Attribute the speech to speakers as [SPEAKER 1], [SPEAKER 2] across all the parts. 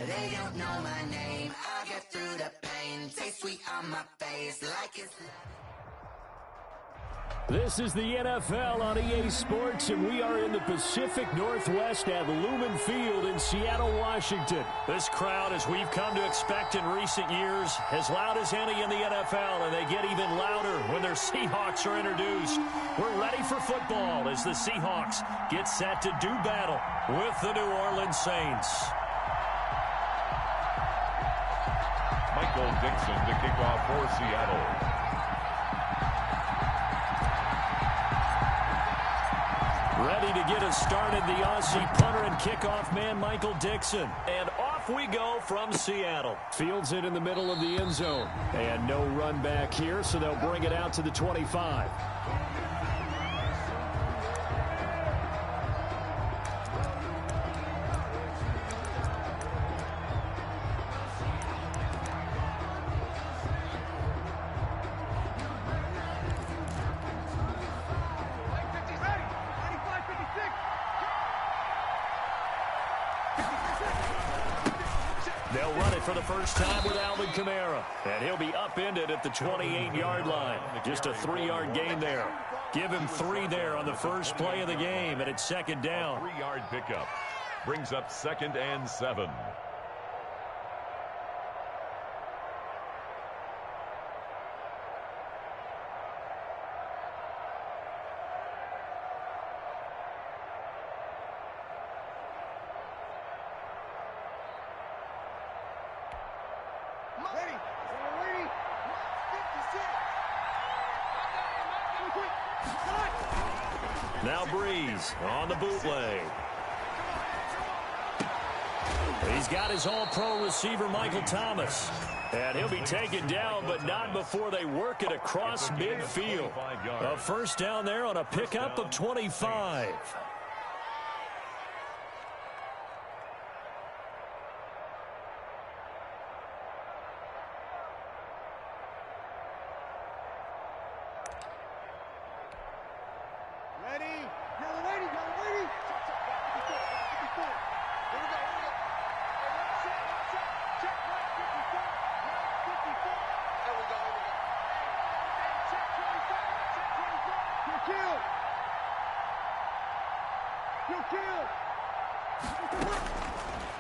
[SPEAKER 1] They don't know my name. I'll get through the pain. Taste sweet on my face like it's...
[SPEAKER 2] This is the NFL on EA Sports, and we are in the Pacific Northwest at Lumen Field in Seattle, Washington. This crowd, as we've come to expect in recent years, as loud as any in the NFL, and they get even louder when their Seahawks are introduced. We're ready for football as the Seahawks get set to do battle with the New Orleans Saints.
[SPEAKER 3] Michael Dixon to kick off for Seattle.
[SPEAKER 2] Ready to get us started, the Aussie punter and kickoff man, Michael Dixon. And off we go from Seattle. Fields it in the middle of the end zone. And no run back here, so they'll bring it out to the 25. They'll run it for the first time with Alvin Kamara. And he'll be upended at the 28-yard line. Just a 3-yard gain there. Give him 3 there on the first play of the game, and it's second down.
[SPEAKER 3] 3-yard pickup. Brings up 2nd and 7.
[SPEAKER 2] Now Breeze on the bootleg. He's got his all-pro receiver, Michael Thomas. And he'll be taken down, but not before they work it across midfield. A first down there on a pickup of 25.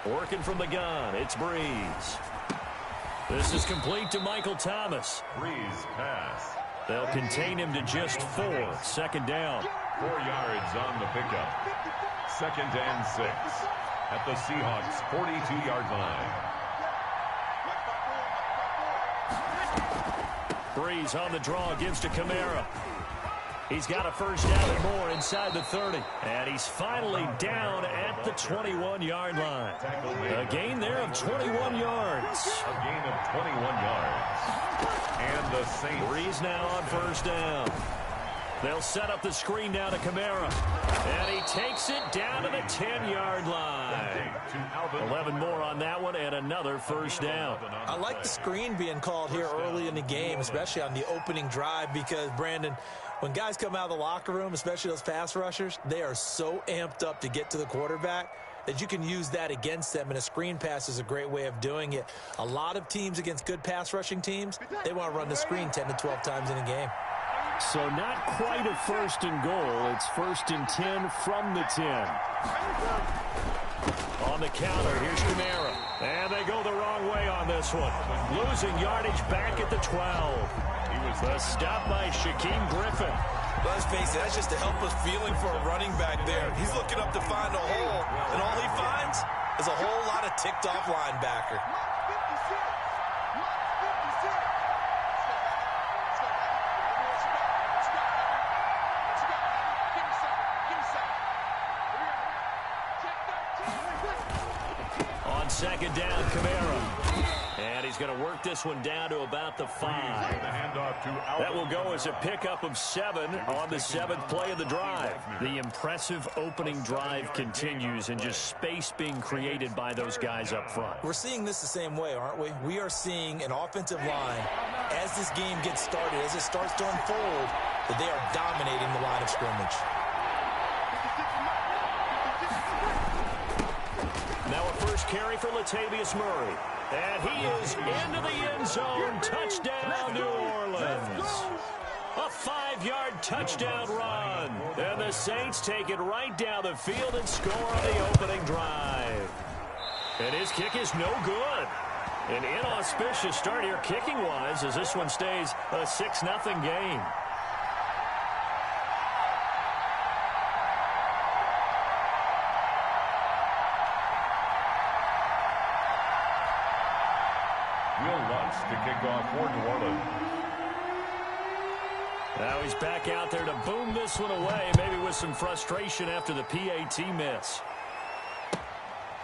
[SPEAKER 2] Working from the gun, it's Breeze. This is complete to Michael Thomas.
[SPEAKER 3] Breeze pass.
[SPEAKER 2] They'll contain him to just 4. Second down.
[SPEAKER 3] 4 yards on the pickup. 2nd and 6. At the Seahawks' 42-yard line.
[SPEAKER 2] Breeze on the draw, gives to Kamara. He's got a first down and more inside the 30. And he's finally down at the 21-yard line. A gain there of 21 yards.
[SPEAKER 3] A gain of 21 yards. And the Saints.
[SPEAKER 2] Breeze now on first down. They'll set up the screen now to Kamara. And he takes it down to the 10-yard line. 11 more on that one and another first down.
[SPEAKER 4] I like the screen being called here early in the game, especially on the opening drive, because, Brandon, when guys come out of the locker room, especially those pass rushers, they are so amped up to get to the quarterback that you can use that against them, and a screen pass is a great way of doing it. A lot of teams against good pass rushing teams, they want to run the screen 10 to 12 times in a game.
[SPEAKER 2] So not quite a first and goal. It's 1st and 10 from the 10. On the counter, here's Kamara. And they go the wrong way on this one. Losing yardage back at the 12. The stop by Shaquem Griffin.
[SPEAKER 4] Let's face it, that's just a helpless feeling for a running back there. He's looking up to find a hole, and all he finds is a whole lot of ticked-off linebacker.
[SPEAKER 2] On second down, Kamara. And he's going to work this one down to about the 5. That will go as a pickup of 7 on the 7th play of the drive. The impressive opening drive continues, and just space being created by those guys up front.
[SPEAKER 4] We're seeing this the same way, aren't we? We are seeing an offensive line, as this game gets started, as it starts to unfold, that they are dominating the line of scrimmage.
[SPEAKER 2] Now a first carry for Latavius Murray. And he is into the end zone. Touchdown, New Orleans. A 5-yard touchdown run. And the Saints take it right down the field and score on the opening drive. And his kick is no good. An inauspicious start here kicking-wise as this one stays a 6-0 game.
[SPEAKER 3] To kick off for New Orleans.
[SPEAKER 2] Now he's back out there to boom this one away, maybe with some frustration after the PAT miss.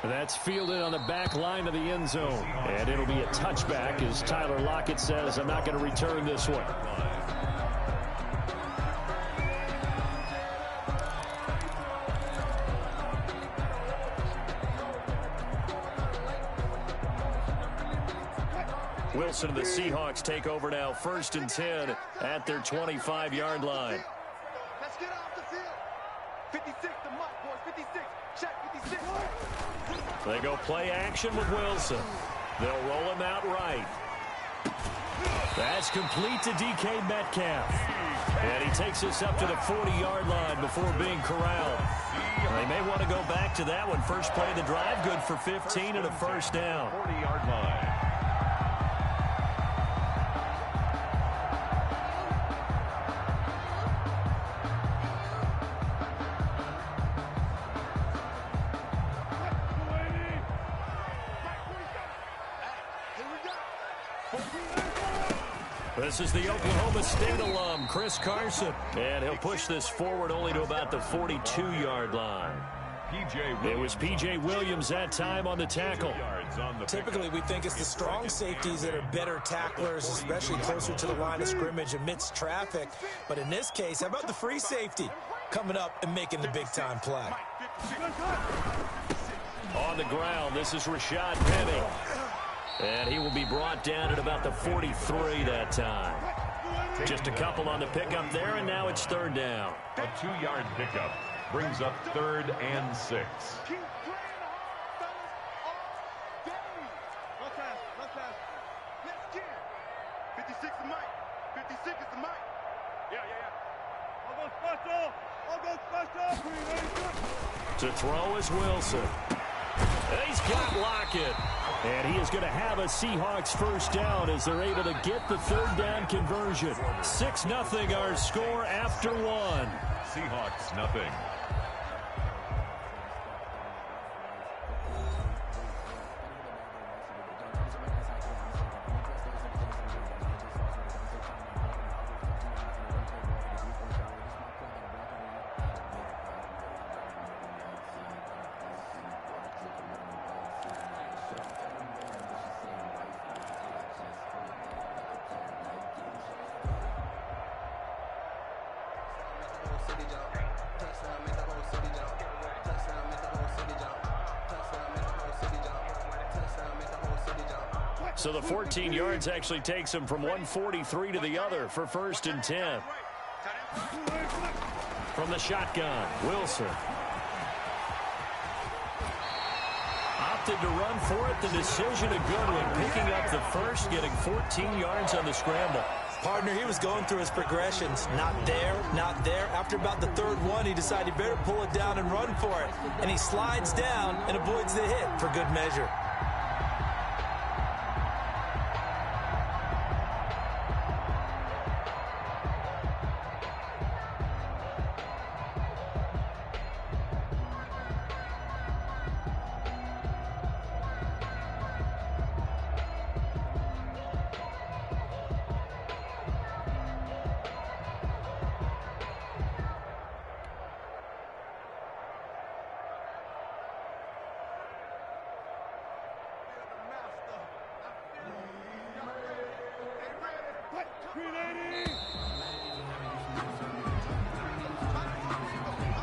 [SPEAKER 2] That's fielded on the back line of the end zone. And it'll be a touchback as Tyler Lockett says, I'm not going to return this one. Wilson and the Seahawks take over now, 1st and 10 at their 25-yard line.
[SPEAKER 5] Let's get off the field. 56 to Mike, boys. 56. Check 56.
[SPEAKER 2] They go play action with Wilson. They'll roll him out right. That's complete to DK Metcalf. And he takes us up to the 40-yard line before being corralled. They may want to go back to that one. First play of the drive, good for 15 and a first down.
[SPEAKER 3] 40-yard line.
[SPEAKER 2] This is the Oklahoma State alum, Chris Carson. And he'll push this forward only to about the 42-yard line. It was P.J. Williams that time on the tackle.
[SPEAKER 4] Typically, we think it's the strong safeties that are better tacklers, especially closer to the line of scrimmage amidst traffic. But in this case, how about the free safety coming up and making the big-time play?
[SPEAKER 2] On the ground, this is Rashad Penny. And he will be brought down at about the 43 that time. Just a couple on the pickup there, and now it's 3rd down.
[SPEAKER 3] A 2-yard pickup brings up 3rd and 6.
[SPEAKER 5] Keep playing hard, fellas, all day. No time. Let's get it. 56 is Mike. 56 is the Mike. Yeah. I'll go special.
[SPEAKER 2] To throw is Wilson. And he's got Lockett. And he is going to have a Seahawks first down as they're able to get the 3rd down conversion. 6-0 our score after 1.
[SPEAKER 3] Seahawks nothing.
[SPEAKER 2] So the 14 yards actually takes him from 143 to the other for 1st and 10. From the shotgun, Wilson. Opted to run for it. The decision a good one. Picking up the first, getting 14 yards on the scramble.
[SPEAKER 4] Partner, he was going through his progressions. Not there, not there. After about the 3rd one, he decided he better pull it down and run for it. And he slides down and avoids the hit for good measure.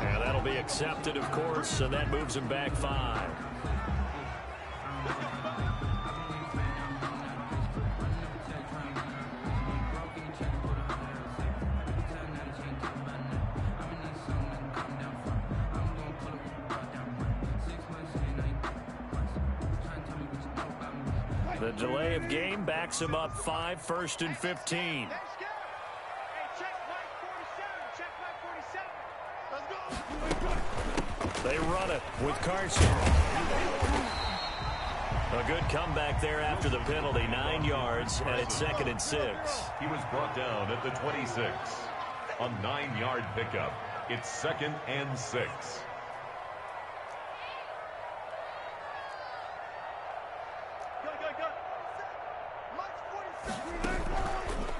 [SPEAKER 2] And that'll be accepted, of course, and that moves him back 5. The delay of game backs him up 5, 1st and 15. They run it with Carson. A good comeback there after the penalty, 9 yards, and it's 2nd and 6.
[SPEAKER 3] He was brought down at the 26. A 9-yard pickup. It's 2nd and 6.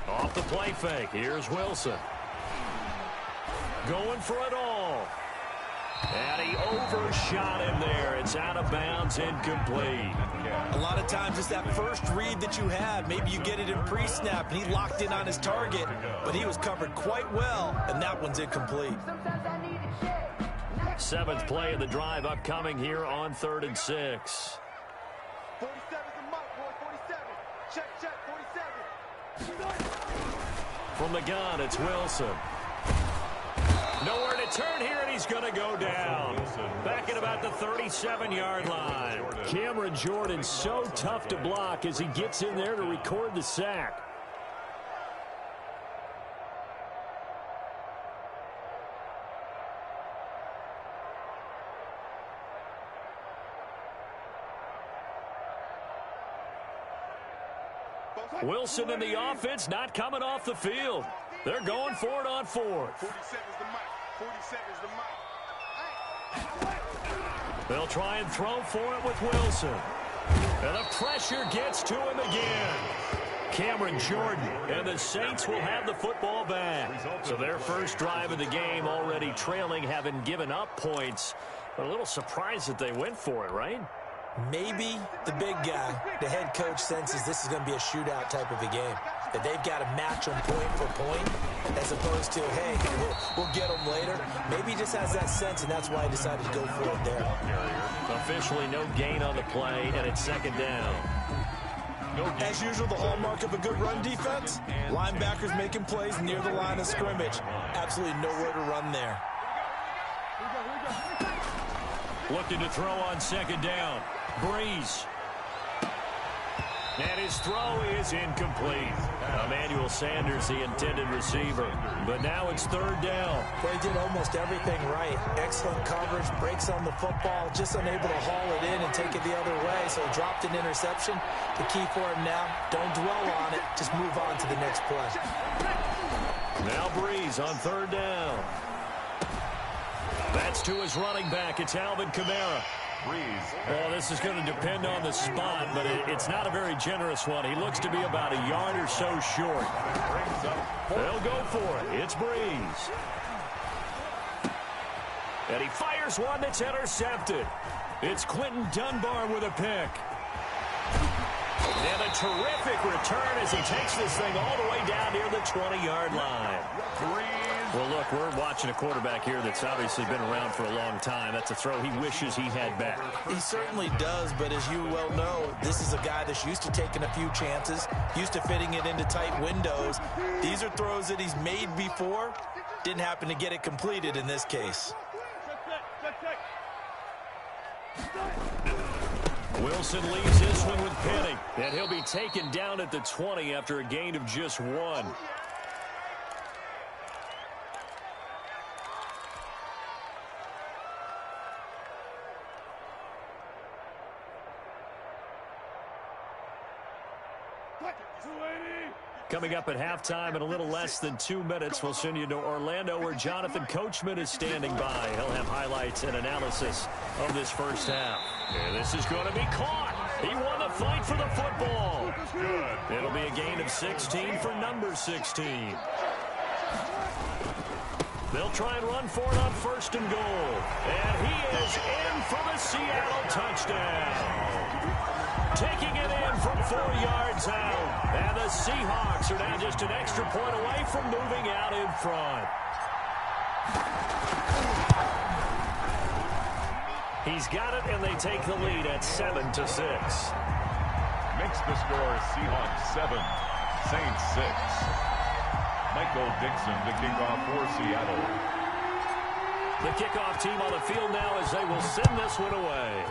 [SPEAKER 2] Off the play fake. Here's Wilson. Going for it all. And he overshot him there. It's out of bounds, incomplete.
[SPEAKER 4] A lot of times it's that first read that you have. Maybe you get it in pre-snap, and he locked in on his target, but he was covered quite well, and that one's incomplete.
[SPEAKER 2] 7th play of the drive upcoming here on 3rd and 6.
[SPEAKER 5] 47's the mic, boy. 47. Check, 47.
[SPEAKER 2] From the gun, it's Wilson. Nowhere to turn here, and he's going to go down. Back at about the 37-yard line. Cameron Jordan so tough to block as he gets in there to record the sack. Wilson and the offense not coming off the field. They're going for it on 4th.
[SPEAKER 5] 47's the mic. 47's the mic.
[SPEAKER 2] They'll try and throw for it with Wilson. And the pressure gets to him again. Cameron Jordan, and the Saints will have the football back. So their first drive of the game already trailing, having given up points. But a little surprised that they went for it, right?
[SPEAKER 4] Maybe the big guy, the head coach, senses this is going to be a shootout type of a game. That they've got to match them point for point as opposed to, hey, we'll get them later. Maybe he just has that sense, and that's why he decided to go for it there.
[SPEAKER 2] Officially no gain on the play, and it's 2nd down.
[SPEAKER 4] As usual, the hallmark of a good run defense, linebackers making plays near the line of scrimmage. Absolutely nowhere to run there.
[SPEAKER 2] Looking to throw on 2nd down. Breeze. And his throw is incomplete. Emmanuel Sanders, the intended receiver. But now it's 3rd down.
[SPEAKER 4] They did almost everything right. Excellent coverage, breaks on the football, just unable to haul it in and take it the other way. So he dropped an interception. The key for him now, don't dwell on it. Just move on to the next play.
[SPEAKER 2] Now Breeze on 3rd down. That's to his running back. It's Alvin Kamara. Well, this is going to depend on the spot, but it's not a very generous one. He looks to be about a yard or so short. They'll go for it. It's Breeze. And he fires one that's intercepted. It's Quentin Dunbar with a pick. And a terrific return as he takes this thing all the way down near the 20-yard line. Well, look, we're watching a quarterback here that's obviously been around for a long time. That's a throw he wishes he had back.
[SPEAKER 4] He certainly does, but as you well know, this is a guy that's used to taking a few chances, used to fitting it into tight windows. These are throws that he's made before. Didn't happen to get it completed in this case.
[SPEAKER 2] Wilson leaves this one with Penny, and he'll be taken down at the 20 after a gain of just 1. Coming up at halftime in a little less than 2 minutes, we'll send you to Orlando where Jonathan Coachman is standing by. He'll have highlights and analysis of this first half. And this is going to be caught. He won the fight for the football. It'll be a gain of 16 for number 16. They'll try and run for it on 1st and goal. And he is in for the Seattle touchdown. Taking it in from 4 yards out. And the Seahawks are now just an extra point away from moving out in front. He's got it, and they take the lead at 7-6.
[SPEAKER 3] Makes the score Seahawks 7, Saints 6. Michael Dixon to kick off for Seattle.
[SPEAKER 2] The kickoff team on the field now as they will send this one away.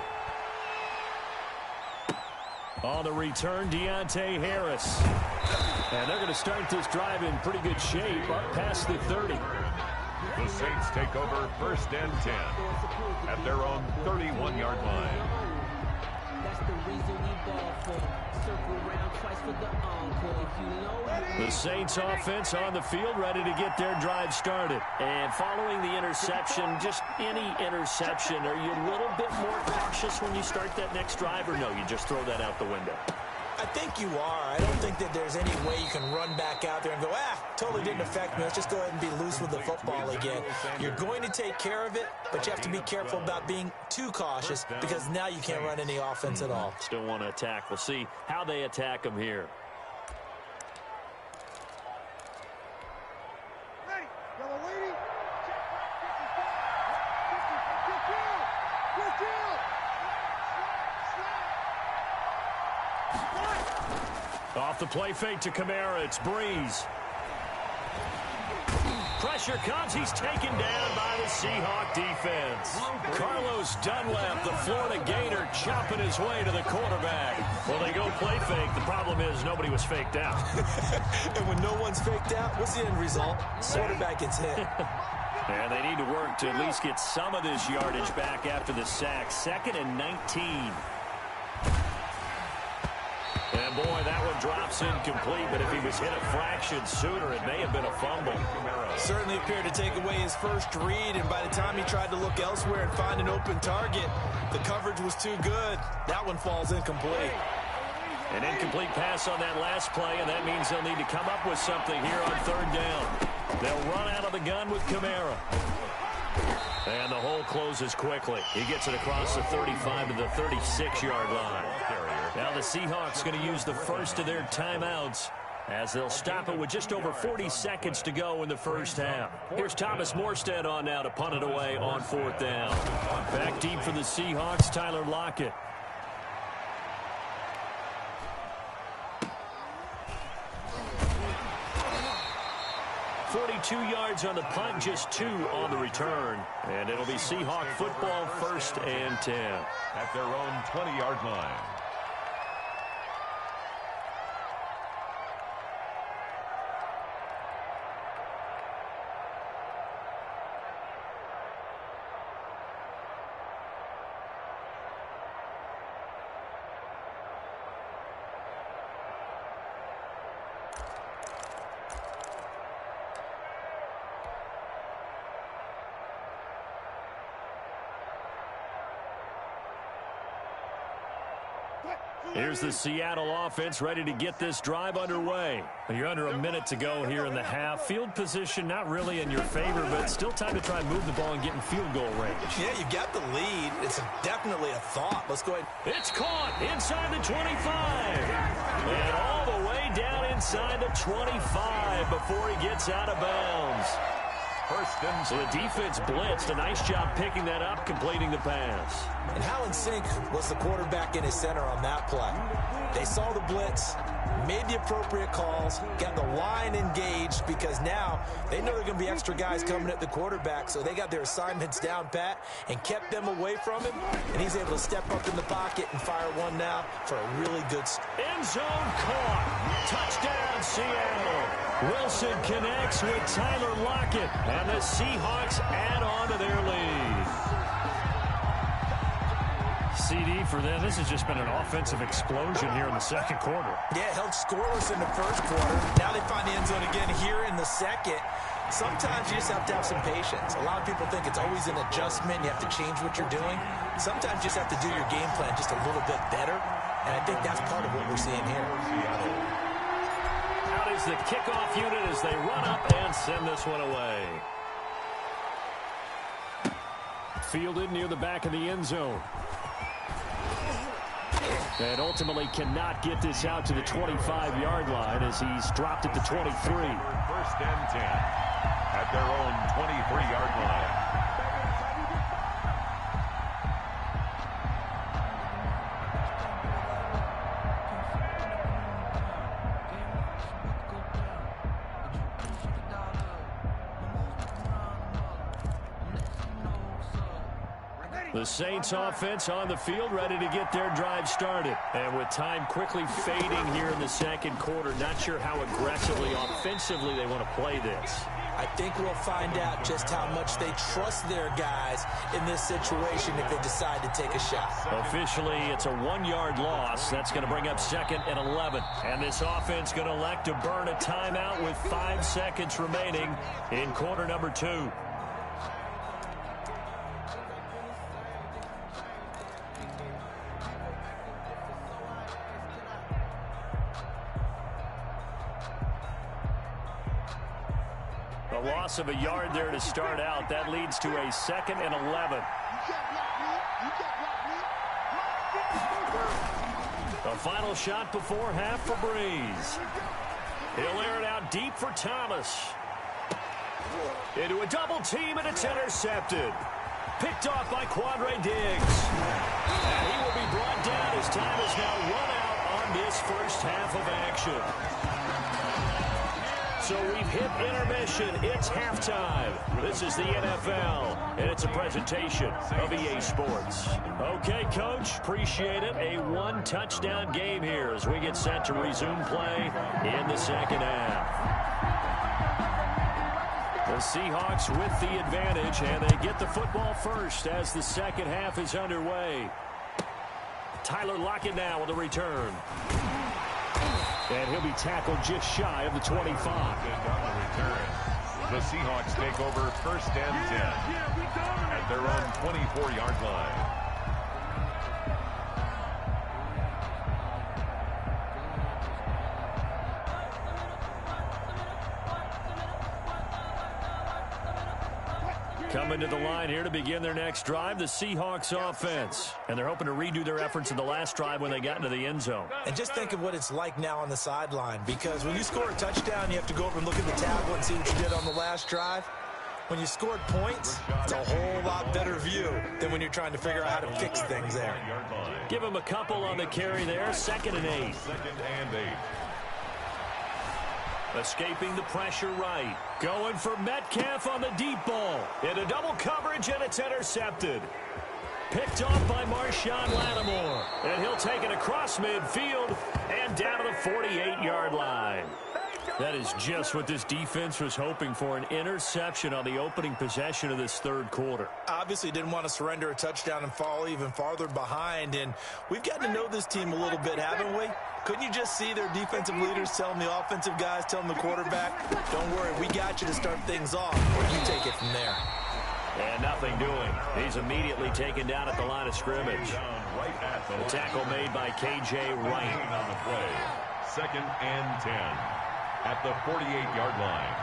[SPEAKER 2] On the return, Deontay Harris. And they're going to start this drive in pretty good shape up past the 30.
[SPEAKER 3] The Saints take over 1st and 10 at their own 31-yard line.
[SPEAKER 6] That's the reason we ball for. Circle around twice for the encore. If you know.
[SPEAKER 2] The Saints offense on the field, ready to get their drive started. And following the interception, just any interception, are you a little bit more cautious when you start that next drive, or no, you just throw that out the window?
[SPEAKER 4] I think you are. I don't think that there's any way you can run back out there and go, totally didn't affect me. Let's just go ahead and be loose with the football again. You're going to take care of it, but you have to be careful about being too cautious because now you can't run any offense at all.
[SPEAKER 2] Still want to attack. We'll see how they attack them here.
[SPEAKER 5] Ready. Yellow lady.
[SPEAKER 2] Off the play fake to Kamara, it's Breeze. Pressure comes, he's taken down by the Seahawk defense. Carlos Dunlap, the Florida Gator, chopping his way to the quarterback. Well, they go play fake. The problem is nobody was faked out.
[SPEAKER 4] And when no one's faked out, what's the end result? Quarterback gets hit.
[SPEAKER 2] And they need to work to at least get some of this yardage back after the sack. 2nd and 19. And, boy, that one drops incomplete, but if he was hit a fraction sooner, it may have been a fumble.
[SPEAKER 4] Certainly appeared to take away his first read, and by the time he tried to look elsewhere and find an open target, the coverage was too good. That one falls incomplete.
[SPEAKER 2] An incomplete pass on that last play, and that means they'll need to come up with something here on 3rd down. They'll run out of the gun with Kamara. And the hole closes quickly. He gets it across the 35 to the 36-yard line. Now the Seahawks going to use the first of their timeouts as they'll stop it with just over 40 seconds to go in the first half. Here's Thomas Morstead on now to punt it away on 4th down. Back deep for the Seahawks, Tyler Lockett. .42 yards on the punt, just 2 on the return. And it'll be Seahawk football 1st and 10.
[SPEAKER 3] At their own 20-yard line.
[SPEAKER 2] Here's the Seattle offense ready to get this drive underway. You're under a minute to go here in the half. Field position not really in your favor, but still time to try and move the ball and get in field goal range.
[SPEAKER 4] Yeah, you got the lead. It's definitely a thought. Let's go ahead.
[SPEAKER 2] It's caught inside the 25. And all the way down inside the 25 before he gets out of bounds. So the defense blitzed. A nice job picking that up, completing the pass.
[SPEAKER 4] And how in sync was the quarterback in his center on that play? They saw the blitz, made the appropriate calls, got the line engaged because now they know there are going to be extra guys coming at the quarterback, so they got their assignments down pat and kept them away from him, and he's able to step up in the pocket and fire one now for a really good
[SPEAKER 2] end zone caught. Touchdown, Seattle. Wilson connects with Tyler Lockett, and the Seahawks add on to their lead. CD for them. This has just been an offensive explosion here in the second quarter.
[SPEAKER 4] Yeah, held scoreless in the first quarter. Now they find the end zone again here in the second. Sometimes you just have to have some patience. A lot of people think it's always an adjustment. You have to change what you're doing. Sometimes you just have to do your game plan just a little bit better, and I think that's part of what we're seeing here.
[SPEAKER 2] Out is the kickoff unit as they run up and send this one away. Fielded near the back of the end zone. And ultimately cannot get this out to the 25-yard line as he's dropped it to 23.
[SPEAKER 3] 1st and 10 at their own 23-yard line.
[SPEAKER 5] Ready.
[SPEAKER 2] The Saints offense on the field, ready to get their drive started. And with time quickly fading here in the second quarter, not sure how aggressively, offensively they want to play this.
[SPEAKER 4] I think we'll find out just how much they trust their guys in this situation if they decide to take a shot.
[SPEAKER 2] Officially, it's a 1-yard loss. That's going to bring up 2nd and 11. And this offense going to elect to burn a timeout with 5 seconds remaining in quarter number 2. A loss of a yard there to start out. That leads to a 2nd and 11. A final shot before half for Breeze. He'll air it out deep for Thomas. Into a double team, and it's intercepted. Picked off by Quandre Diggs. And he will be brought down as time is now run out on this first half of action. So we've hit intermission. It's halftime. This is the NFL, and it's a presentation of EA Sports. Okay, Coach, appreciate it. A 1-touchdown game here as we get set to resume play in the second half. The Seahawks with the advantage, and they get the football first as the second half is underway. Tyler Lockett now with a return. And he'll be tackled just shy of the 25.
[SPEAKER 3] The Seahawks take over 1st and 10 at their own 24-yard line.
[SPEAKER 2] Coming to the line here to begin their next drive, the Seahawks offense. And they're hoping to redo their efforts in the last drive when they got into the end zone.
[SPEAKER 4] And just think of what it's like now on the sideline, because when you score a touchdown, you have to go over and look at the tablet and see what you did on the last drive. When you scored points, it's a whole lot better view than when you're trying to figure out how to fix things there.
[SPEAKER 2] Give him a couple on the carry there, 2nd and 8.
[SPEAKER 3] 2nd and 8.
[SPEAKER 2] Escaping the pressure right. Going for Metcalf on the deep ball. Into double coverage, and it's intercepted. Picked off by Marshawn Lattimore. And he'll take it across midfield and down to the 48-yard line. That is just what this defense was hoping for, an interception on the opening possession of this third quarter.
[SPEAKER 4] Obviously didn't want to surrender a touchdown and fall even farther behind, and we've gotten to know this team a little bit, haven't we? Couldn't you just see their defensive leaders telling the offensive guys, telling the quarterback, don't worry, we got you to start things off, or you take it from there.
[SPEAKER 2] And nothing doing. He's immediately taken down at the line of scrimmage. The tackle made by j-wright.
[SPEAKER 3] On the play, 2nd and 10 at the 48-yard line.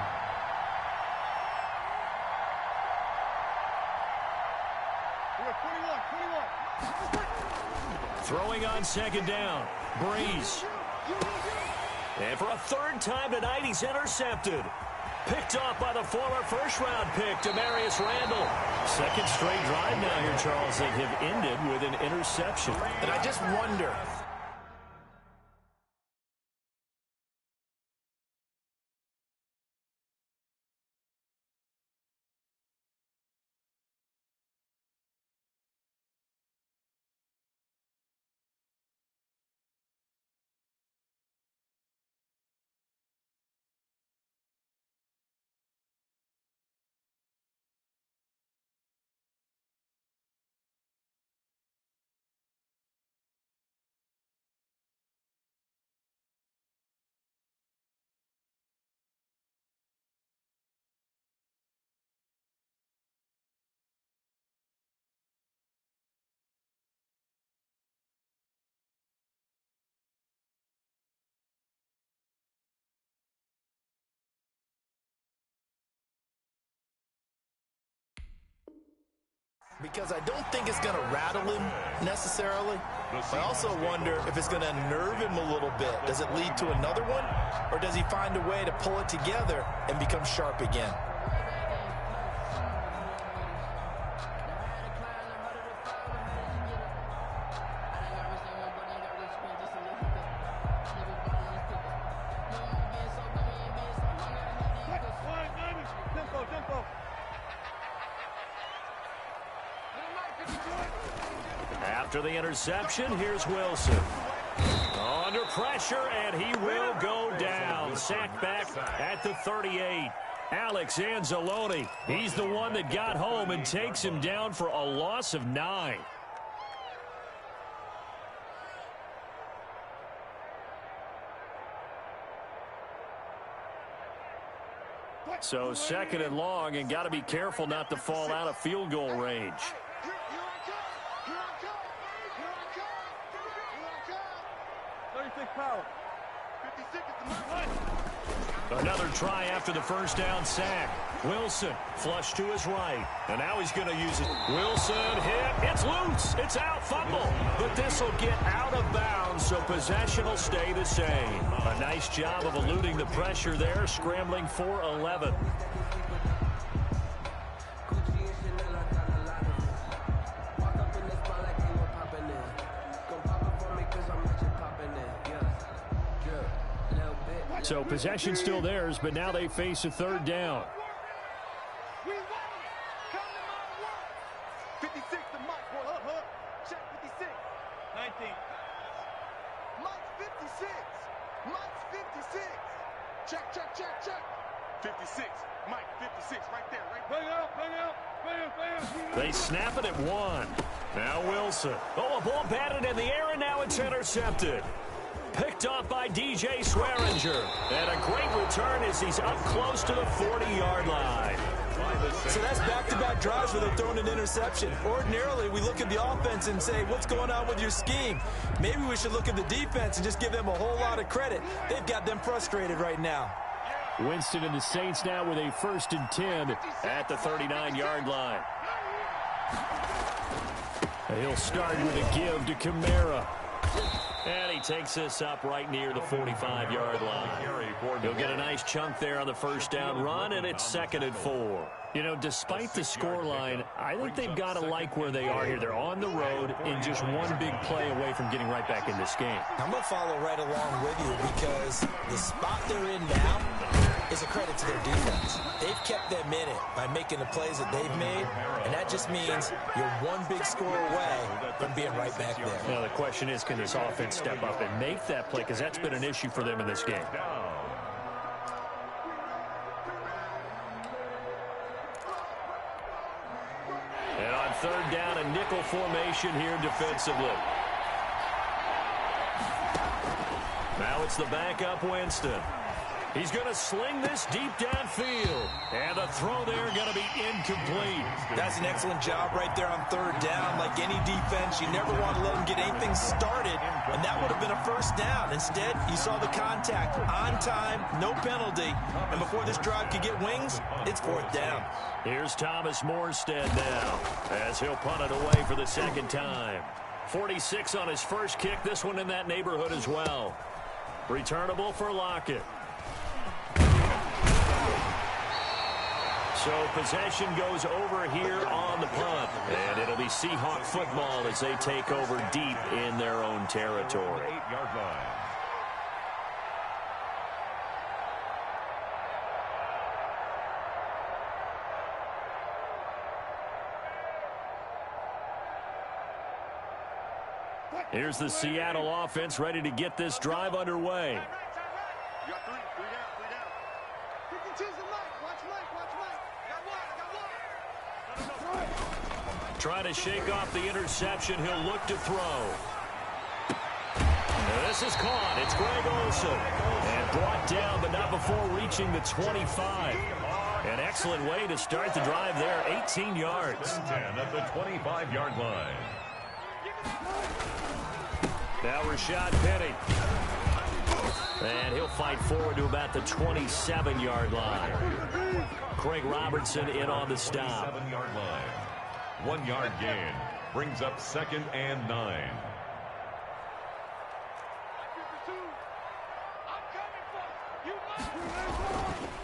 [SPEAKER 2] Throwing on 2nd down. Breeze. And for a 3rd time tonight, he's intercepted. Picked off by the former first-round pick, Demarius Randall. 2nd straight drive now here, Charles. They have ended with an interception.
[SPEAKER 4] And I just wonder. Because I don't think it's going to rattle him necessarily. But I also wonder if it's going to unnerve him a little bit. Does it lead to another one? Or does he find a way to pull it together and become sharp again?
[SPEAKER 5] Tempo.
[SPEAKER 2] After the interception, here's Wilson. Under pressure, and he will go down. Sacked back at the 38. Alex Anzalone, he's the one that got home and takes him down for a loss of 9. So second and long, and got to be careful not to fall out of field goal range. Another try after the first down sack. Wilson flushed to his right, and now he's going to use it. Wilson hit. It's loose. It's out. Fumble. But this will get out of bounds, so possession will stay the same. A nice job of eluding the pressure there, scrambling for 11. So possession still theirs, but now they face a third down.
[SPEAKER 5] 56 to Mike. Check 56. 19. Mike's 56. Mike's 56. Check. 56. Mike 56 right there. Bring out.
[SPEAKER 2] They snap it at 1. Now Wilson. Oh, a ball batted in the air, and now it's intercepted. Picked off by DJ Swearinger. And a great return as he's up close to the 40-yard line.
[SPEAKER 4] So that's back-to-back drives where they're throwing an interception. Ordinarily, we look at the offense and say, what's going on with your scheme? Maybe we should look at the defense and just give them a whole lot of credit. They've got them frustrated right now.
[SPEAKER 2] Winston and the Saints now with a 1st and 10 at the 39-yard line. He'll start with a give to Kamara. And he takes this up right near the 45-yard line. He'll get a nice chunk there on the first down run, and it's 2nd and 4. You know, despite the scoreline, I think they've got to like where they are here. They're on the road and just one big play away from getting right back in this game.
[SPEAKER 4] I'm going to follow right along with you because the spot they're in now is a credit to their defense. They've kept them in it by making the plays that they've made, and that just means you're one big score away from being right back there.
[SPEAKER 2] Now, the question is, can this offense step up and make that play? Because that's been an issue for them in this game. And on 3rd down, a nickel formation here defensively. Now it's the backup Winston. He's going to sling this deep downfield. And the throw there going to be incomplete.
[SPEAKER 4] That's an excellent job right there on 3rd down. Like any defense, you never want to let them get anything started, and that would have been a 1st down. Instead, you saw the contact on time, no penalty, and before this drive could get wings, it's 4th down.
[SPEAKER 2] Here's Thomas Morstead now as he'll punt it away for the 2nd time. 46 on his first kick, this one in that neighborhood as well. Returnable for Lockett. So possession goes over here on the punt. And it'll be Seahawk football as they take over deep in their own territory.
[SPEAKER 3] 8-yard line.
[SPEAKER 2] Here's the Seattle offense ready to get this drive underway.
[SPEAKER 5] You got 3 down. 52's a Mike. Watch Mike. Got one.
[SPEAKER 2] Trying to shake off the interception. He'll look to throw. This is caught. It's Greg Olsen. And brought down, but not before reaching the 25. An excellent way to start the drive there. 18 yards.
[SPEAKER 3] 10 at the 25-yard line.
[SPEAKER 2] Now Rashad Penny. And he'll fight forward to about the 27-yard line. Craig Robertson in on the stop.
[SPEAKER 3] 7-yard line. 1-yard gain. Brings up 2nd and 9.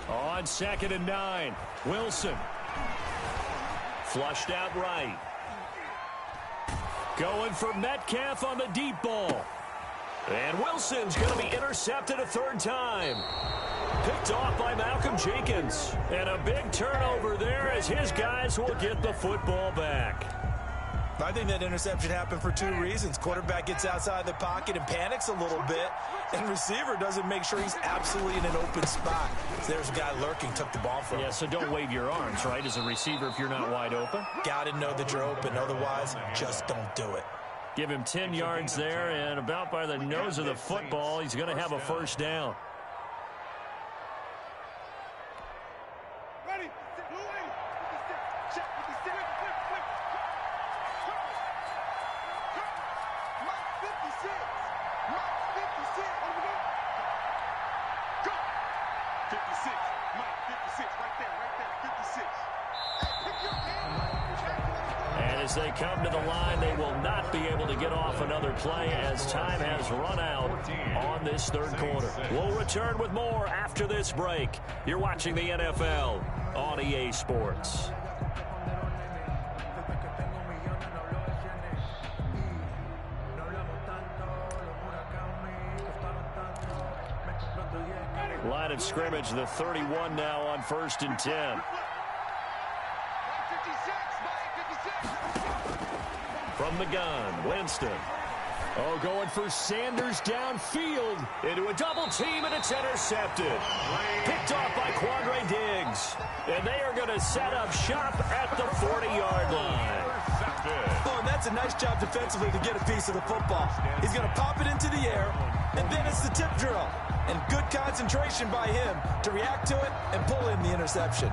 [SPEAKER 2] On 2nd and 9. Wilson. Flushed out right. Going for Metcalf on the deep ball. And Wilson's going to be intercepted a 3rd time. Picked off by Malcolm Jenkins. And a big turnover there as his guys will get the football back.
[SPEAKER 4] I think that interception happened for two reasons. Quarterback gets outside the pocket and panics a little bit, and receiver doesn't make sure he's absolutely in an open spot. So there's a guy lurking, took the ball from him.
[SPEAKER 2] Yeah, so don't wave your arms, right, as a receiver if you're not wide open.
[SPEAKER 4] Got to know that you're open. Otherwise, just don't do it.
[SPEAKER 2] Give him 10 yards there, and about by the nose of the football, he's going to have a first down.
[SPEAKER 5] Ready? Blue A. 56. Check. 56. Flip. Mike 56. Mike 56. Go. 56. Mike 56. Right there. 56. Hey, pick your game.
[SPEAKER 2] And as they come to the line, they will not be able to get off another play as time has run out on this third quarter. We'll return with more after this break. You're watching the NFL on EA Sports. Line of scrimmage, the 31 now on 1st and 10. From the gun, Winston. Oh, going for Sanders downfield into a double team, and it's intercepted. Picked off by Quandre Diggs. And they are going to set up shop at the 40-yard line.
[SPEAKER 4] Oh, and that's a nice job defensively to get a piece of the football. He's going to pop it into the air, and then it's the tip drill. And good concentration by him to react to it and pull in the interception.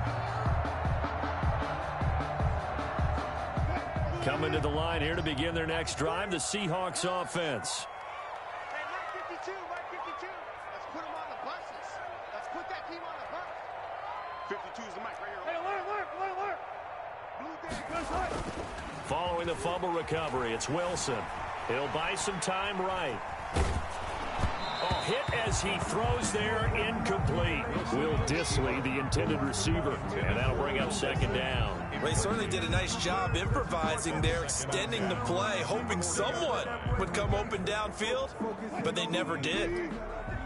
[SPEAKER 2] Coming to the line here to begin their next drive, the Seahawks offense.
[SPEAKER 5] Hey, Mike 52. Let's put him on the buses. Let's put that team on the bus. 52 is the mic right here. Hey, alert. Blue Day, good side.
[SPEAKER 2] Following the fumble recovery, it's Wilson. He'll buy some time right. Oh, hit as he throws there, incomplete. Will Disley, the intended receiver, and that'll bring up second down.
[SPEAKER 4] Well, he certainly did a nice job improvising there, extending the play, hoping someone would come open downfield, but they never did.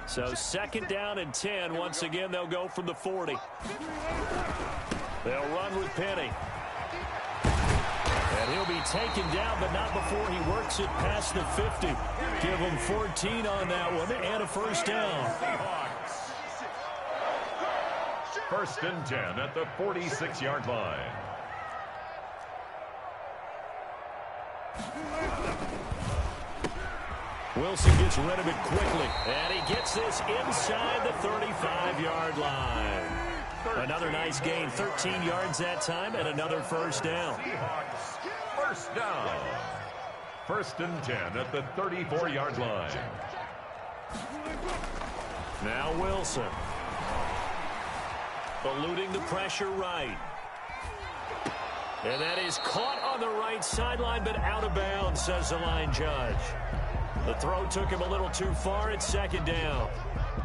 [SPEAKER 2] So second down and 10. Once again, they'll go from the 40. They'll run with Penny. And he'll be taken down, but not before he works it past the 50. Give him 14 on that one and a first down.
[SPEAKER 3] 1st and 10 at the 46-yard line.
[SPEAKER 2] Wilson gets rid of it quickly, and he gets this inside the 35-yard line. Another nice gain, 13 yards that time, and another first down.
[SPEAKER 3] First down. 1st and 10 at the 34-yard line.
[SPEAKER 2] Now Wilson. Eluding the pressure right. And that is caught on the right sideline, but out of bounds, says the line judge. The throw took him a little too far. It's second down.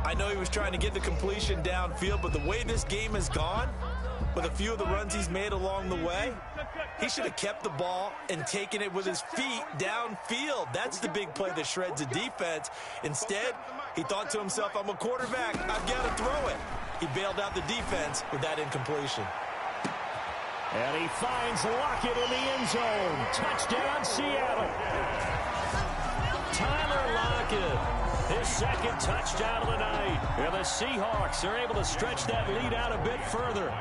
[SPEAKER 4] I know he was trying to get the completion downfield, but the way this game has gone, with a few of the runs he's made along the way, he should have kept the ball and taken it with his feet downfield. That's the big play that shreds a defense. Instead, he thought to himself, I'm a quarterback, I've got to throw it. He bailed out the defense with that incompletion.
[SPEAKER 2] And he finds Lockett in the end zone. Touchdown, Seattle. Tyler Lockett, his second touchdown of the night. And the Seahawks are able to stretch that lead out a bit further.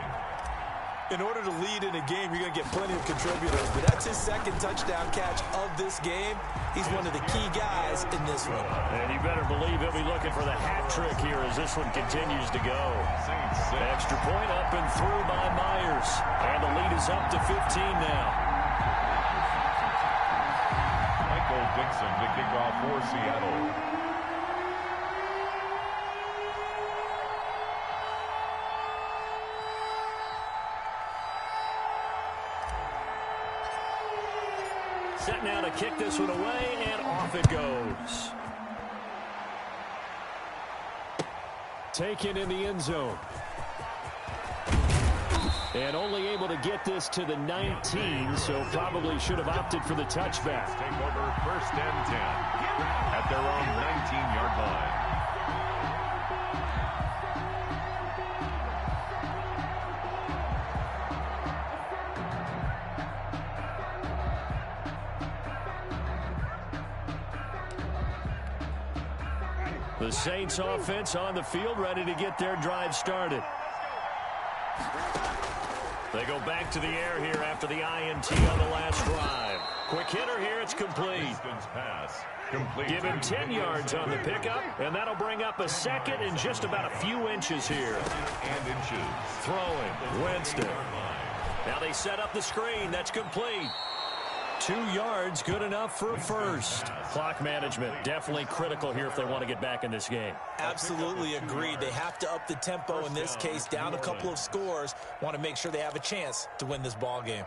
[SPEAKER 4] In order to lead in a game, you're going to get plenty of contributors, but that's his second touchdown catch of this game. He's one of the key guys in this one.
[SPEAKER 2] And you better believe he'll be looking for the hat trick here as this one continues to go. Extra point up and through by Myers. And the lead is up to 15 now.
[SPEAKER 3] Michael Dixon to kick off for Seattle.
[SPEAKER 2] Set now to kick this one away, and off it goes. Taken in the end zone. And only able to get this to the 19, so probably should have opted for the touchback.
[SPEAKER 3] Take over 1st and 10 at their own 19-yard line.
[SPEAKER 2] The Saints offense on the field, ready to get their drive started. They go back to the air here after the INT on the last drive. Quick hitter here, it's complete. Give him 10 yards on the pickup, and that'll bring up a second in just about a few inches here. Throwing, Winston. Now they set up the screen. That's complete. 2 yards, good enough for a first. Clock management, definitely critical here if they want to get back in this game.
[SPEAKER 4] Absolutely agreed. They have to up the tempo in this case, down a couple of scores. Want to make sure they have a chance to win this ball game.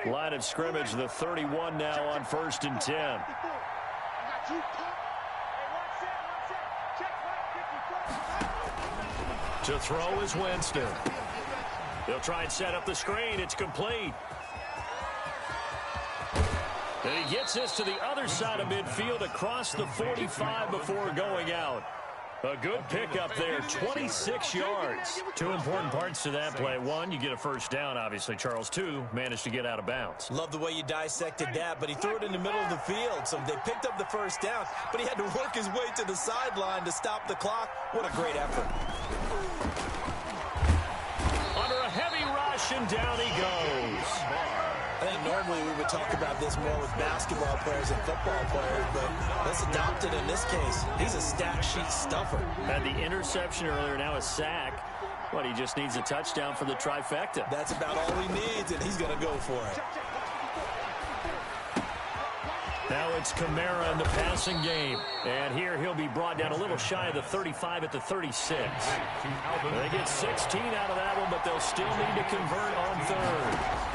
[SPEAKER 2] Line of scrimmage, the 31 now on 1st and 10. To throw is Winston. They'll try and set up the screen. It's complete. And he gets this to the other side of midfield across the 45 before going out. A good pickup there, 26 yards. 2 important parts to that play. 1, you get a first down, obviously, Charles. 2, managed to get out of bounds.
[SPEAKER 4] Love the way you dissected that, but he threw it in the middle of the field. So they picked up the first down, but he had to work his way to the sideline to stop the clock. What a great effort.
[SPEAKER 2] Under a heavy rush, and down he goes.
[SPEAKER 4] I think normally we would talk about this more with basketball players and football players, but let's adopt it in this case. He's a stat sheet stuffer.
[SPEAKER 2] Had the interception earlier, now a sack. But he just needs a touchdown for the trifecta.
[SPEAKER 4] That's about all he needs, and he's going to go for it.
[SPEAKER 2] Now it's Kamara in the passing game. And here he'll be brought down a little shy of the 35 at the 36. They get 16 out of that one, but they'll still need to convert on 3rd.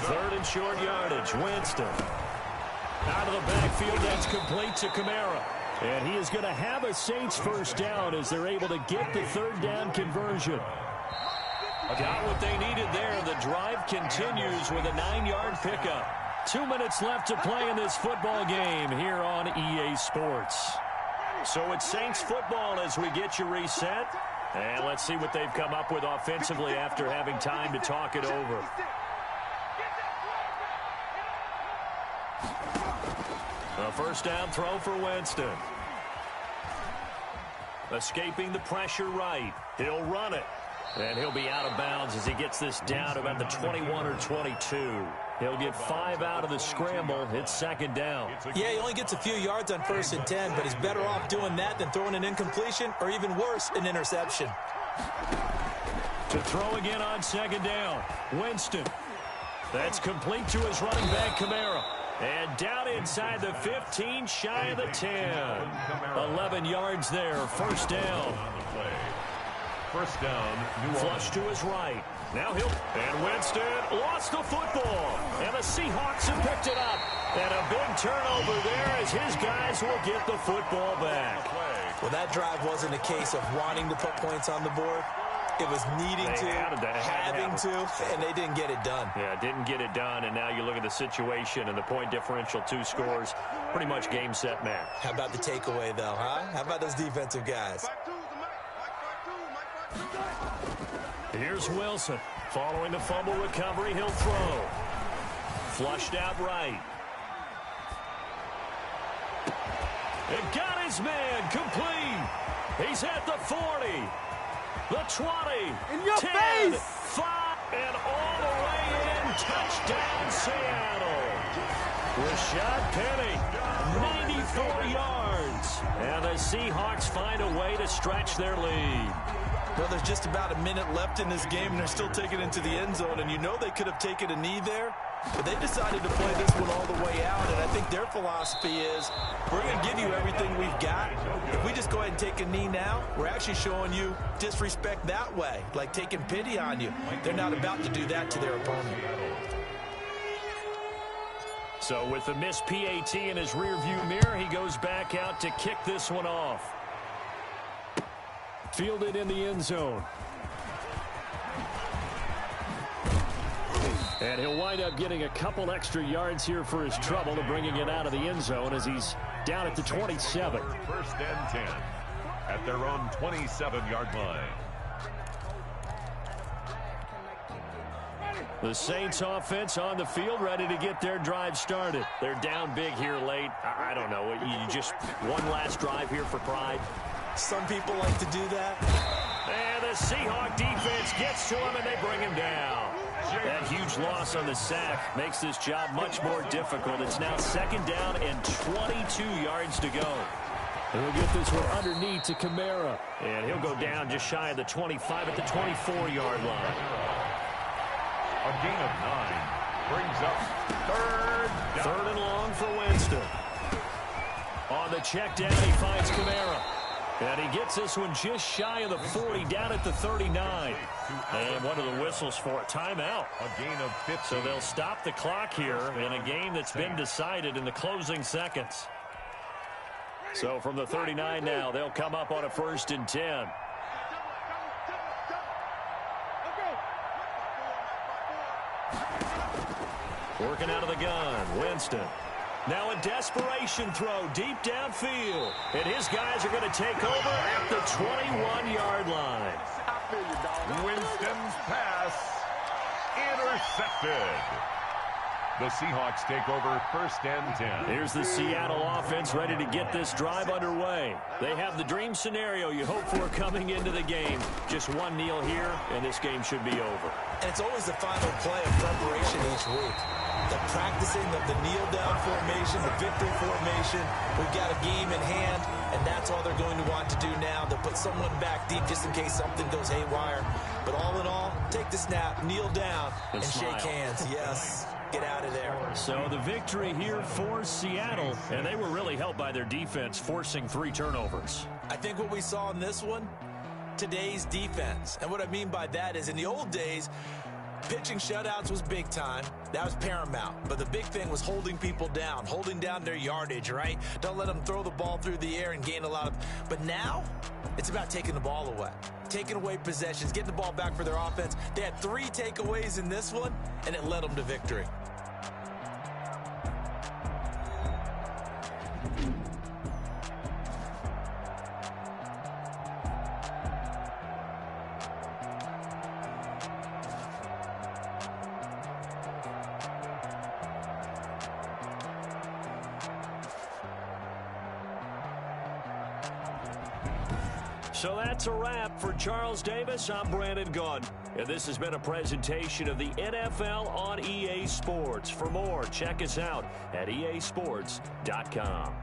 [SPEAKER 2] 3rd and short yardage. Winston. Out of the backfield, that's complete to Kamara. And he is going to have a Saints first down as they're able to get the 3rd down conversion. Got what they needed there. The drive continues with a 9-yard pickup. 2 minutes left to play in this football game here on EA Sports. So it's Saints football as we get you reset. And let's see what they've come up with offensively after having time to talk it over. A first down throw for Winston. Escaping the pressure right. He'll run it. And he'll be out of bounds as he gets this down to about the 21 or 22. He'll get 5 out of the scramble. It's 2nd down.
[SPEAKER 4] Yeah, he only gets a few yards on 1st and 10, but he's better off doing that than throwing an incompletion or even worse, an interception.
[SPEAKER 2] To throw again on 2nd down. Winston. That's complete to his running back, Kamara. And down inside the 15, shy of the 10. 11 yards there, first down.
[SPEAKER 3] First down, New Orleans.
[SPEAKER 2] Flush to his right. Now and Winston lost the football. And the Seahawks have picked it up. And a big turnover there as his guys will get the football back.
[SPEAKER 4] Well, that drive wasn't a case of wanting to put points on the board. It was needing having to, and they didn't get it done.
[SPEAKER 2] Yeah, didn't get it done, and now you look at the situation and the point differential, 2 scores, pretty much game, set, match.
[SPEAKER 4] How about the takeaway, though, huh? How about those defensive guys?
[SPEAKER 2] Here's Wilson. Following the fumble recovery, he'll throw. Flushed out right. And got his man complete. He's at the 40. The 20,
[SPEAKER 7] in your
[SPEAKER 2] 10,
[SPEAKER 7] face.
[SPEAKER 2] 5, and all the way in. Touchdown, Seattle. Rashad Penny, 94 yards. And the Seahawks find a way to stretch their lead.
[SPEAKER 4] Well, there's just about a minute left in this game, and they're still taking it into the end zone. And you know they could have taken a knee there, but they decided to play this one all the way out. And I think their philosophy is, we're going to give you everything we've got. If we just go ahead and take a knee now, we're actually showing you disrespect that way, like taking pity on you. They're not about to do that to their opponent.
[SPEAKER 2] So with the missed PAT in his rearview mirror, he goes back out to kick this one off. Fielded in the end zone. And he'll wind up getting a couple extra yards here for his trouble to bringing it out of the end zone as he's down at the 27.
[SPEAKER 3] First and 10 at their own 27-yard line.
[SPEAKER 2] The Saints offense on the field ready to get their drive started. They're down big here late. I don't know. You just one last drive here for pride.
[SPEAKER 4] Some people like to do that.
[SPEAKER 2] And the Seahawk defense gets to him, and they bring him down. That huge loss on the sack makes this job much more difficult. It's now 2nd down and 22 yards to go.
[SPEAKER 7] And he'll get this one underneath to Kamara.
[SPEAKER 2] And he'll go down just shy of the 25 at the 24-yard line.
[SPEAKER 3] A gain of 9 brings up 3rd down.
[SPEAKER 2] 3rd and long for Winston. On the check down, he finds Kamara. And he gets this one just shy of the 40, down at the 39. And one of the whistles for a timeout.
[SPEAKER 3] A gain of 15.
[SPEAKER 2] So they'll stop the clock here in a game that's been decided in the closing seconds. So from the 39 now, they'll come up on a 1st and 10. Working out of the gun, Winston. Now a desperation throw deep downfield. And his guys are going to take over at the 21-yard line.
[SPEAKER 3] Winston's pass intercepted. The Seahawks take over 1st and 10.
[SPEAKER 2] Here's the Seattle offense ready to get this drive underway. They have the dream scenario you hope for coming into the game. Just one kneel here, and this game should be over.
[SPEAKER 4] And it's always the final play of preparation each week. The practicing of the kneel-down formation, the victory formation. We've got a game in hand, and that's all they're going to want to do now. They'll put someone back deep just in case something goes haywire. But all in all, take the snap, kneel down, and shake hands. Yes. Get out of there.
[SPEAKER 2] So the victory here for Seattle, and they were really helped by their defense forcing 3 turnovers.
[SPEAKER 4] I think what we saw in this one, today's defense. And what I mean by that is in the old days, pitching shutouts was big time. That was paramount. But the big thing was holding people down, holding down their yardage, right? Don't let them throw the ball through the air and gain a lot of... But now, it's about taking the ball away. Taking away possessions, getting the ball back for their offense. They had 3 takeaways in this one, and it led them to victory.
[SPEAKER 2] So that's a wrap for Charles Davis. I'm Brandon Gaudin. And this has been a presentation of the NFL on EA Sports. For more, check us out at easports.com.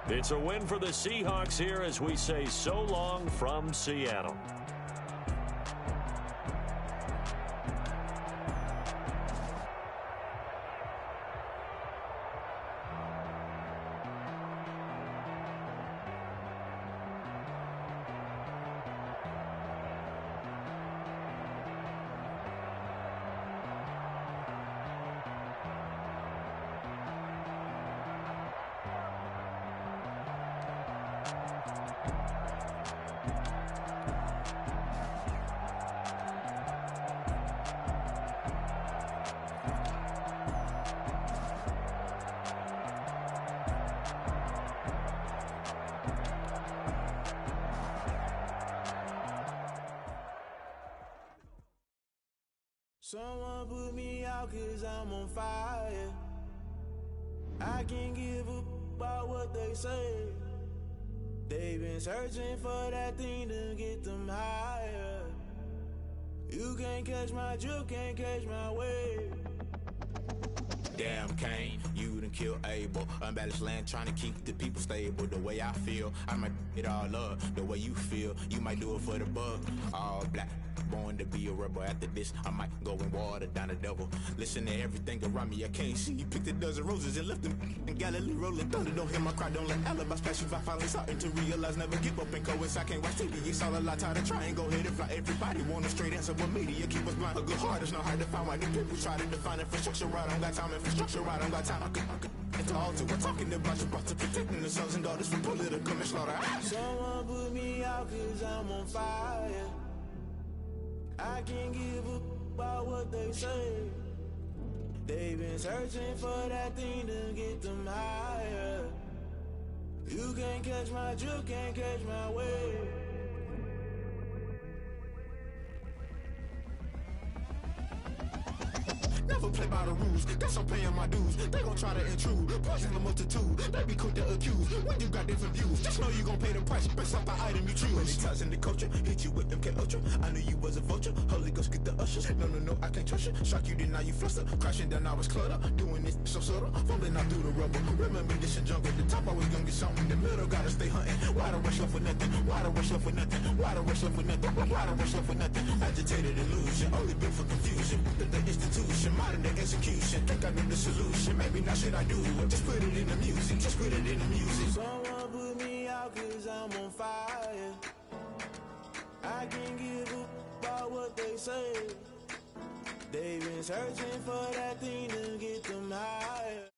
[SPEAKER 2] It's a win for the Seahawks here as we say so long from Seattle.
[SPEAKER 8] Someone put me out 'cause I'm on fire. I can't give up about what they say. They've been searching for that thing to get them higher. You can't catch my drift, can't catch my wave.
[SPEAKER 9] Damn, Kane, you done killed Abel. Unbalanced land, trying to keep the people stable. The way I feel, I might it all up. The way you feel, you might do it for the bug. All black, born to be a rebel. After this, I might go and water down the devil. Listen to everything around me, I can't see. Picked a dozen roses and left them in Galilee rolling thunder. Don't hear my cry, don't let alibis pass you by. Finally starting to realize, never give up and coincide. Can't watch TV, it's all a lot. Tired of trying, go ahead and fly. Everybody want a straight answer, but media keep us blind. A good heart is not hard to find. Why the people try to define infrastructure right? I don't got time, infrastructure right, I don't got time. I could into all to we're talking about you, brought to protecting the sons and daughters from political and slaughter.
[SPEAKER 8] Someone put me out 'cause I'm on fire. I can't give up about what they say. They've been searching for that thing to get them higher. You can't catch my drift, can't catch my wave.
[SPEAKER 9] Never don't play by the rules. Guess I'm paying my dues. They gon' try to intrude. Poison the multitude. They be quick to accuse. When you got different views, just know you gon' pay the price based off the item you choose. Many times in the culture, hit you with MK Ultra. I knew you was a vulture. Holy Ghost get the ushers. No, I can't trust you. Shock you, then now you fluster. Crashing down, I was clutter. Doing this so subtle. Fumbling out through the rubble. Remember this in jungle. The top, I was gonna get something. The middle, gotta stay hunting. Why the rush up for nothing? Why the rush up for nothing? Why the rush up for nothing? Why the rush up for nothing? Agitated illusion. Only built for confusion. The institution, modern day execution. Think I know the solution. Maybe now should I do it? Just put it in the music. Just put it in the music.
[SPEAKER 8] Someone put me out cause I'm on fire. I can't give up about what they say. They've been searching for that thing to get them higher.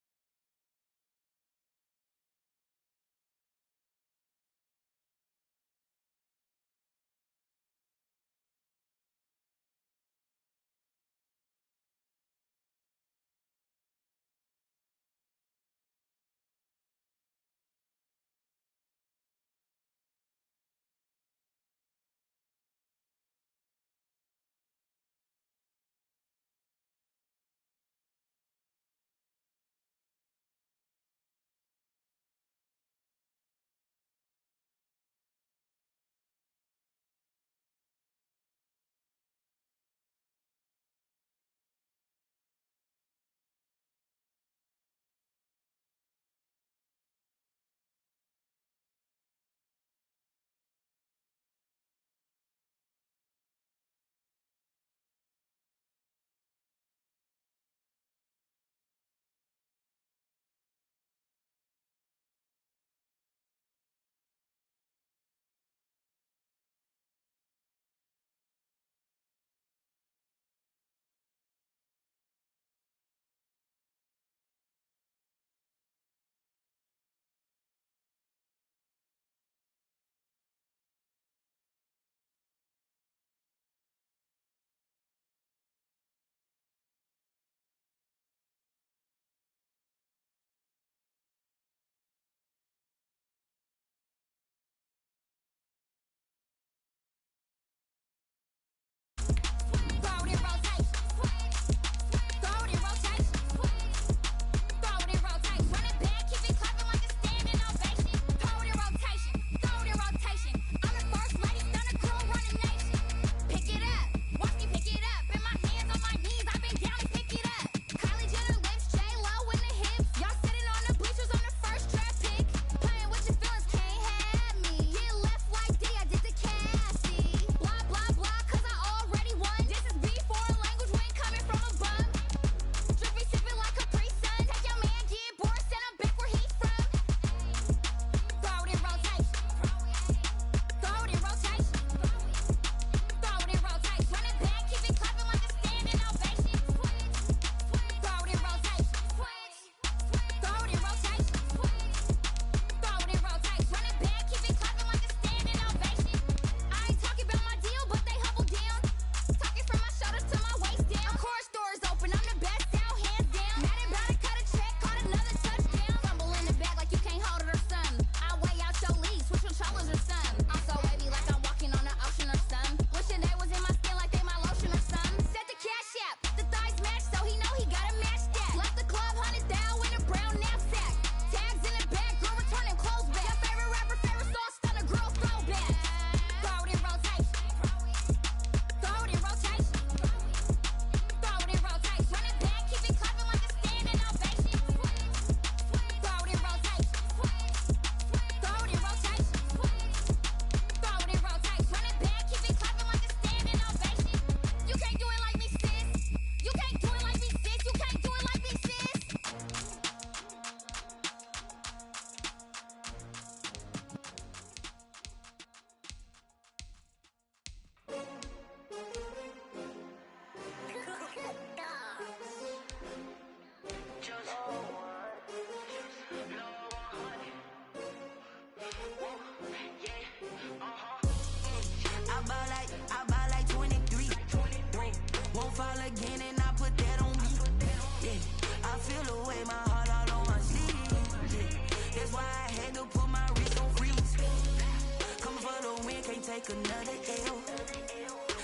[SPEAKER 1] take another L.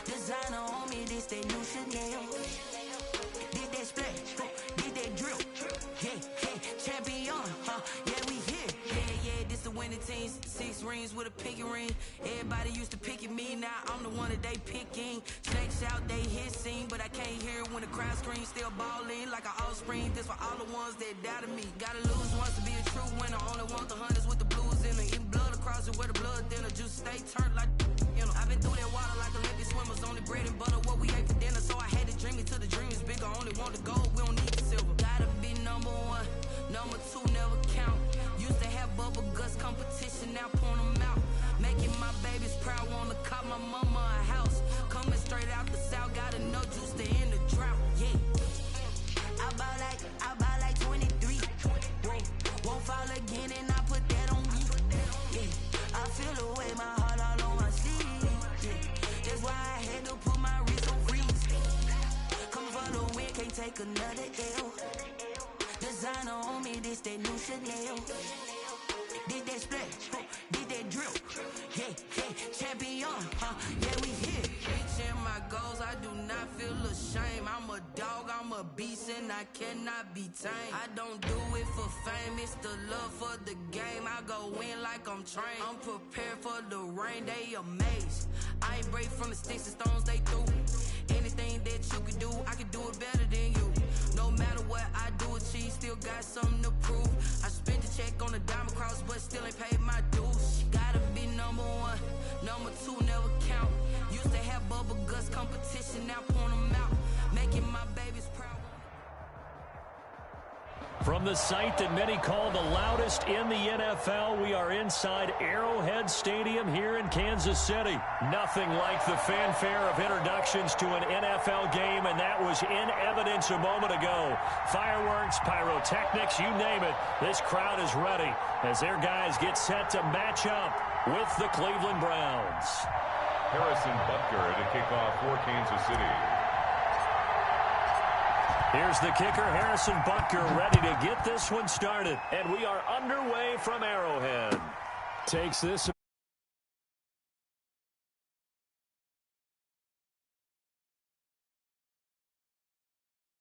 [SPEAKER 1] Designer on me, this that new Chanel. Did that splash,
[SPEAKER 6] many teams, 6 rings with a picky ring. Everybody used to pick at me, now I'm the one that they picking. Snakes out, they hissing, but I can't hear when the crowd screams. Still balling like an offspring. This for all the ones that doubted me. Gotta lose once to be a true winner. Only want the hunters with the blues in it. Eating blood across it where the blood dinner. Juice stay turned like, you know. I've been through that water like Olympic swimmers. Only bread and butter, what we ate for dinner. So I had to dream it till the dream is bigger. Only want the gold, we don't need the silver. Gotta be number 1, number 2 never count. Used to have bubble guts competition, now point them out. Making my babies proud, wanna cop my mama a house. Coming straight out the south, got enough juice to end the drought. Yeah, I buy like 23. Whoa, won't fall again, and I put that on me. Yeah, I feel the way, my heart all on my sleeve. Yeah, that's why I had to put my wrist on freeze. Coming for the win, can't take another L. Designer on me, this that new Chanel. Did that splash, did that drip. Yeah, champion, yeah, we here. Reaching my goals, I do not feel ashamed. I'm a dog, I'm a beast, and I cannot be tamed. I don't do it for fame, it's the love for the game. I go in like I'm trained. I'm prepared for the rain, they amazed. I ain't break from the sticks and stones they threw. Anything that you can do, I can do it better than you. No matter what I do achieve, still got something to prove. I spent the check on the diamond cross, but still ain't paid my dues. Gotta be number 1, number 2 never count. Used to have bubble guts competition, now point them out. Making my babies proud.
[SPEAKER 2] From the site that many call the loudest in the NFL, we are inside Arrowhead Stadium here in Kansas City. Nothing like the fanfare of introductions to an NFL game, and that was in evidence a moment ago. Fireworks, pyrotechnics, you name it. This crowd is ready as their guys get set to match up with the Cleveland Browns.
[SPEAKER 3] Harrison Butker to kick off for Kansas City.
[SPEAKER 2] Here's the kicker, Harrison Butker, ready to get this one started. And we are underway from Arrowhead.
[SPEAKER 7] Takes this